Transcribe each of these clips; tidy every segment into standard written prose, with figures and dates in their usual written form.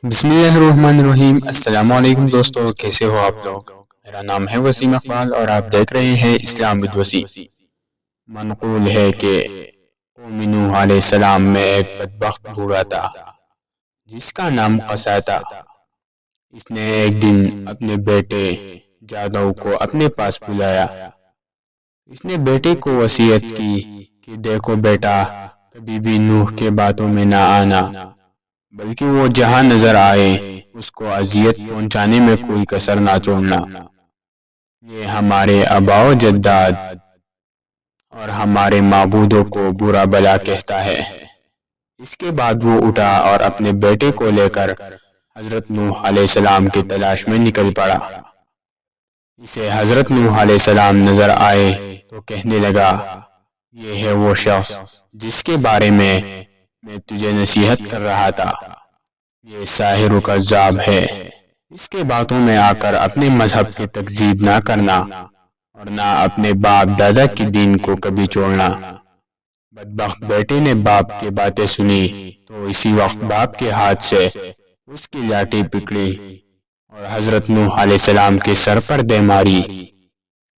بسم اللہ الرحمن الرحیم۔ السلام علیکم دوستو، کیسے ہو آپ لوگ؟ میرا نام ہے وسیم اقبال اور آپ دیکھ رہے ہیں اسلام ود وسیم۔ منقول ہے کہ قوم نوح علیہ السلام میں ایک بدبخت بوڑھا تھا جس کا نام قصا تھا۔ اس نے ایک دن اپنے بیٹے جادو کو اپنے پاس بلایا۔ اس نے بیٹے کو وصیت کی کہ دیکھو بیٹا، کبھی بھی نوح کے باتوں میں نہ آنا، بلکہ وہ جہاں نظر آئے اس کو اذیت پہنچانے میں کوئی کسر نہ چھوڑنا۔ یہ ہمارے آباء و جداد اور ہمارے معبودوں کو برا بلا کہتا ہے۔ اس کے بعد وہ اٹھا اور اپنے بیٹے کو لے کر حضرت نوح علیہ السلام کی تلاش میں نکل پڑا۔ اسے حضرت نوح علیہ السلام نظر آئے تو کہنے لگا، یہ ہے وہ شخص جس کے بارے میں تجھے نصیحت کر رہا تھا۔ یہ ساحر و کذاب ہے۔ اس کے باتوں میں آ کر اپنے مذہب کی تکذیب نہ کرنا اور نہ اپنے باپ دادا کی دین کو کبھی چھوڑنا۔ بدبخت بیٹے نے باپ کی باتیں سنی تو اسی وقت باپ کے ہاتھ سے اس کی لاٹھی پکڑی اور حضرت نوح علیہ السلام کے سر پر دے ماری،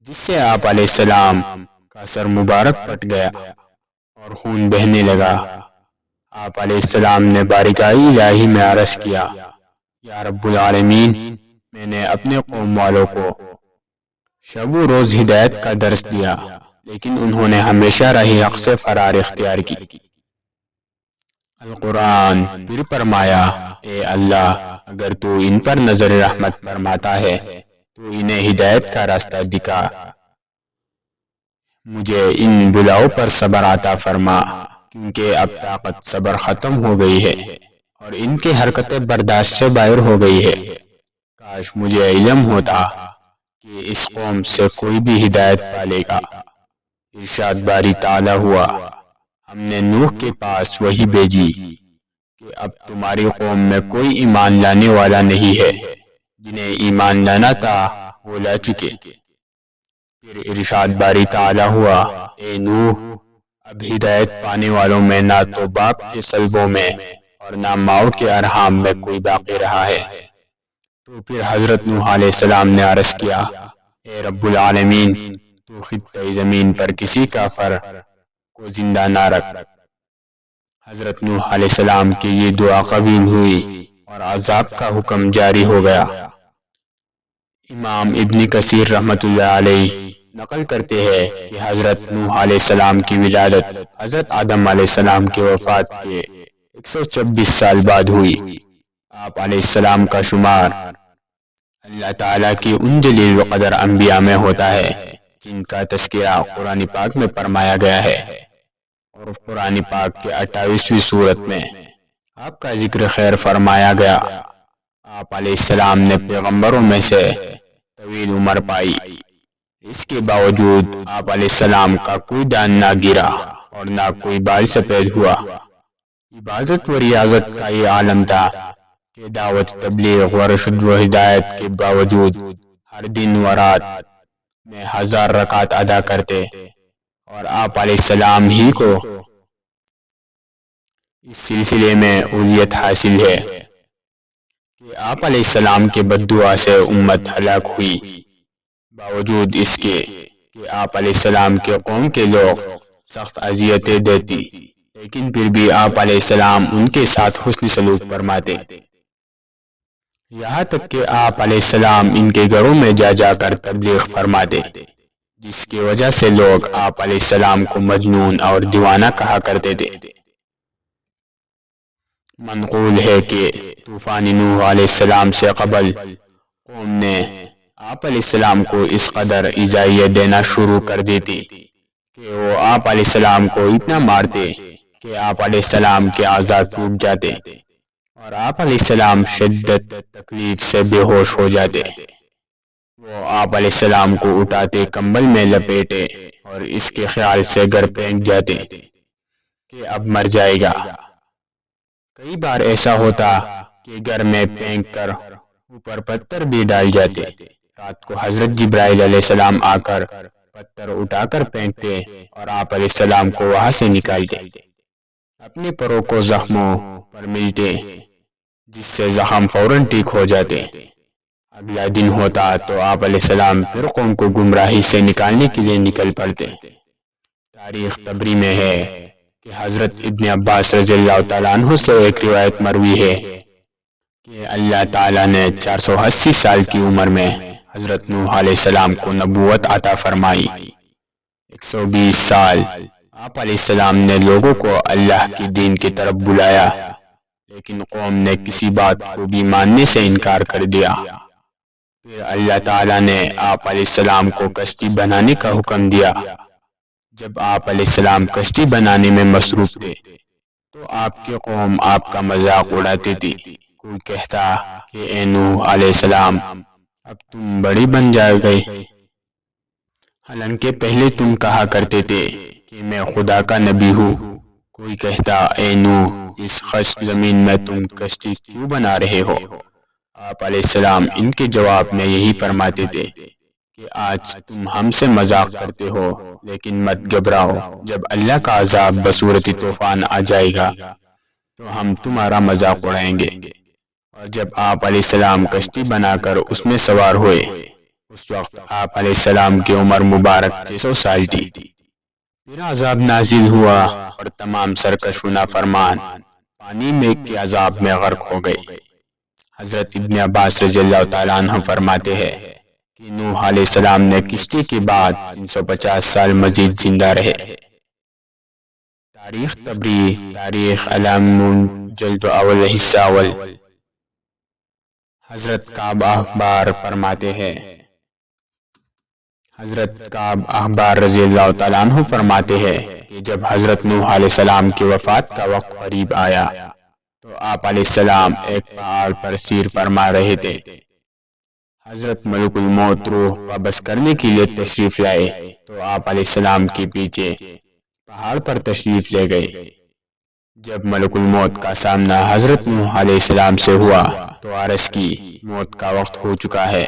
جس سے آپ علیہ السلام کا سر مبارک پھٹ گیا اور خون بہنے لگا۔ آپ علیہ السلام نے بارگاہ الہی میں عرض کیا، یا رب العالمین، میں نے اپنے قوم والوں کو شب و روز ہدایت کا درس دیا، لیکن انہوں نے ہمیشہ راہ حق سے فرار اختیار کی۔ القرآن پھر فرمایا، اے اللہ، اگر تو ان پر نظر رحمت فرماتا ہے تو انہیں ہدایت کا راستہ دکھا، مجھے ان بلاؤں پر صبر عطا فرما، کیونکہ اب طاقت صبر ختم ہو گئی ہے اور ان کی حرکتیں برداشت سے باہر ہو گئی ہے۔ کاش مجھے علم ہوتا کہ اس قوم سے کوئی بھی ہدایت پالے گا۔ ارشاد باری تعالی ہوا، ہم نے نوح کے پاس وحی بھیجی کہ اب تمہاری قوم میں کوئی ایمان لانے والا نہیں ہے، جنہیں ایمان لانا تھا وہ لا چکے۔ پھر ارشاد باری تعالی ہوا، اے نوح، اب ہدایت پانے والوں میں نہ تو باپ کے صلبوں میں اور نہ ماؤں کے ارحام میں کوئی باقی رہا ہے۔ تو پھر حضرت نوح علیہ السلام نے عرض کیا، اے رب العالمین، تو خطۂ زمین پر کسی کافر کو زندہ نہ رکھ۔ حضرت نوح علیہ السلام کی یہ دعا قبول ہوئی اور عذاب کا حکم جاری ہو گیا۔ امام ابن کثیر رحمۃ اللہ علیہ نقل کرتے ہیں کہ حضرت نوح علیہ السلام کی ولادت حضرت آدم علیہ السلام کی وفات کے 126 سال بعد ہوئی۔ آپ علیہ السلام کا شمار اللہ تعالیٰ کی ان جلیل و قدر انبیاء میں ہوتا ہے جن کا تذکرہ قرآن پاک میں فرمایا گیا ہے، اور قرآن پاک کے 28ویں سورت میں آپ کا ذکر خیر فرمایا گیا۔ آپ علیہ السلام نے پیغمبروں میں سے طویل عمر پائی، اس کے باوجود آپ علیہ السلام کا کوئی دان نہ گرا اور نہ کوئی بال سفید ہوا۔ عبادت و ریاضت کا یہ عالم تھا کہ دعوت، تبلیغ و رشد و ہدایت کے باوجود ہر دن و رات میں 1000 رکعت ادا کرتے، اور آپ علیہ السلام ہی کو اس سلسلے میں اولویت حاصل ہے کہ آپ علیہ السلام کے بددعا سے امت ہلاک ہوئی۔ باوجود اس کے کہ آپ علیہ السلام کے قوم کے لوگ سخت اذیتیں دیتی، لیکن پھر بھی آپ علیہ السلام ان کے ساتھ حسن سلوک فرماتے، یہاں تک کہ آپ علیہ السلام ان کے گھروں میں جا جا کر تبلیغ فرماتے، جس کی وجہ سے لوگ آپ علیہ السلام کو مجنون اور دیوانہ کہا کرتے تھے۔ منقول ہے کہ طوفان نوح علیہ السلام سے قبل قوم نے آپ علیہ السلام کو اس قدر ایذائیت دینا شروع کر دی تھی کہ وہ آپ علیہ السلام کو اتنا مارتے کہ آپ علیہ السلام کے اعضاء ٹوٹ جاتے اور آپ علیہ السلام شدت تکلیف سے بے ہوش ہو جاتے۔ وہ آپ علیہ السلام کو اٹھاتے، کمبل میں لپیٹے اور اس کے خیال سے گھر پھینک جاتے کہ اب مر جائے گا۔ کئی بار ایسا ہوتا کہ گھر میں پھینک کر اوپر پتھر بھی ڈال جاتے۔ رات کو حضرت جبرائیل علیہ السلام آ کر پتھر اٹھا کر پھینکتے اور آپ علیہ السلام کو وہاں سے نکالتے، اپنے پروں کو زخموں پر ملتے، جس سے زخم فوراً ٹھیک ہو جاتے۔ اگلا دن ہوتا تو آپ علیہ السلام پھر قوم کو گمراہی سے نکالنے کے لیے نکل پڑتے۔ تاریخ طبری میں ہے کہ حضرت ابن عباس رضی اللہ تعالیٰ عنہ سے ایک روایت مروی ہے کہ اللہ تعالیٰ نے 480 سال کی عمر میں حضرت نوح علیہ السلام کو نبوت عطا فرمائی۔ 120 سال آپ علیہ السلام نے لوگوں کو اللہ کی دین کی طرف بلایا، لیکن قوم نے کسی بات کو بھی ماننے سے انکار کر دیا۔ پھر اللہ تعالیٰ نے آپ علیہ السلام کو کشتی بنانے کا حکم دیا۔ جب آپ علیہ السلام کشتی بنانے میں مصروف تھے تو آپ کی قوم آپ کا مذاق اڑاتی تھی۔ کوئی کہتا کہ اے نوح علیہ السلام، اب تم بڑی بن جائے گئے، حالانکہ پہلے تم کہا کرتے تھے کہ میں خدا کا نبی ہوں۔ کوئی کہتا اے نوح، اس خشک زمین میں تم کشتی کیوں بنا رہے ہو؟ آپ علیہ السلام ان کے جواب میں یہی فرماتے تھے کہ آج تم ہم سے مذاق کرتے ہو، لیکن مت گھبراؤ، جب اللہ کا عذاب بصورت طوفان آ جائے گا تو ہم تمہارا مذاق اڑائیں گے۔ اور جب آپ علیہ السلام کشتی بنا کر اس میں سوار ہوئے، اس وقت آپ علیہ السلام کی عمر مبارک 600 سال تھی۔ پھر عذاب نازل ہوا اور تمام سرکش و نافرمان پانی میں کے عذاب میں غرق ہو گئے۔ حضرت ابن عباس رضی اللہ تعالیٰ عنہ فرماتے ہیں کہ نوح علیہ السلام نے کشتی کے بعد 350 سال مزید زندہ رہے۔ تاریخ طبری، تاریخ علام جلد اول حصہ اول۔ حضرت کعب احبار فرماتے ہیں، حضرت کعب احبار رضی اللہ تعالیٰ عنہ فرماتے ہیں کہ جب حضرت نوح علیہ السلام کی وفات کا وقت قریب آیا تو آپ علیہ السلام ایک پہاڑ پر سیر فرما رہے تھے۔ حضرت ملک الموت روح قبض کرنے کے لیے تشریف لائے تو آپ علیہ السلام کے پیچھے پہاڑ پر تشریف لے گئے۔ جب ملک الموت کا سامنا حضرت نوح علیہ السلام سے ہوا تو عرض کی موت کا وقت ہو چکا ہے۔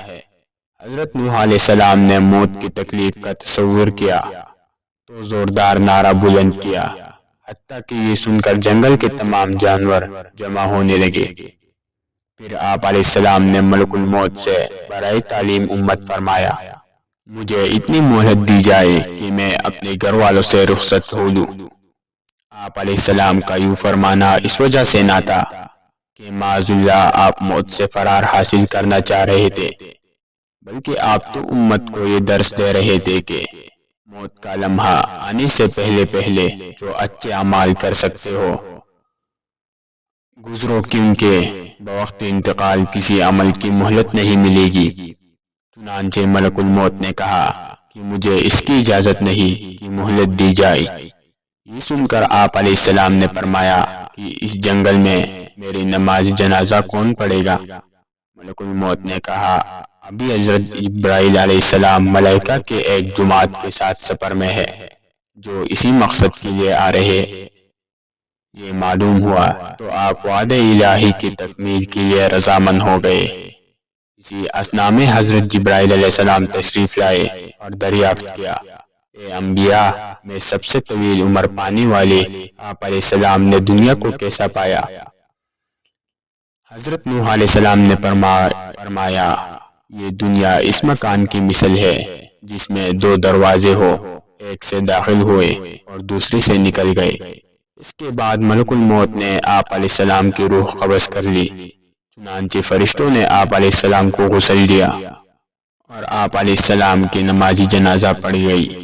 حضرت نوح علیہ السلام نے موت کی تکلیف کا تصور کیا تو زوردار نعرہ بلند کیا، حتیٰ کہ یہ سن کر جنگل کے تمام جانور جمع ہونے لگے۔ پھر آپ علیہ السلام نے ملک الموت سے برائے تعلیم امت فرمایا، مجھے اتنی مہلت دی جائے کہ میں اپنے گھر والوں سے رخصت ہو لوں۔ آپ علیہ السلام کا یوں فرمانا اس وجہ سے نہ تھا کہ معاذ اللہ آپ موت سے فرار حاصل کرنا چاہ رہے تھے، بلکہ آپ تو امت کو یہ درس دے رہے تھے کہ موت کا لمحہ آنے سے پہلے پہلے جو اچھے اعمال کر سکتے ہو گزرو، کیونکہ بوقت انتقال کسی عمل کی مہلت نہیں ملے گی۔ چنانچہ ملک الموت نے کہا کہ مجھے اس کی اجازت نہیں کہ مہلت دی جائے۔ یہ سن کر آپ علیہ السلام نے فرمایا کہ اس جنگل میں میری نماز جنازہ کون پڑھے گا؟ ملک الموت نے کہا ابھی حضرت جبرائیل علیہ السلام ملائکہ کے ایک جماعت کے ساتھ سفر میں ہے جو اسی مقصد کے لیے آ رہے۔ یہ معلوم ہوا تو آپ وعدہ الہی کی تکمیل کے لیے رضامند ہو گئے۔ اسی اثنا میں حضرت جبرائیل علیہ السلام تشریف لائے اور دریافت کیا، اے انبیاء میں سب سے طویل عمر پانے والے آپ علیہ السلام نے دنیا کو کیسا پایا؟ حضرت نوح علیہ السلام نے فرمایا یہ دنیا اس مکان کی مثل ہے جس میں دو دروازے ہو، ایک سے داخل ہوئے اور دوسرے سے نکل گئے۔ اس کے بعد ملک الموت نے آپ علیہ السلام کی روح قبض کر لی۔ چنانچہ فرشتوں نے آپ علیہ السلام کو غسل دیا اور آپ علیہ السلام کی نماز جنازہ پڑھی گئی۔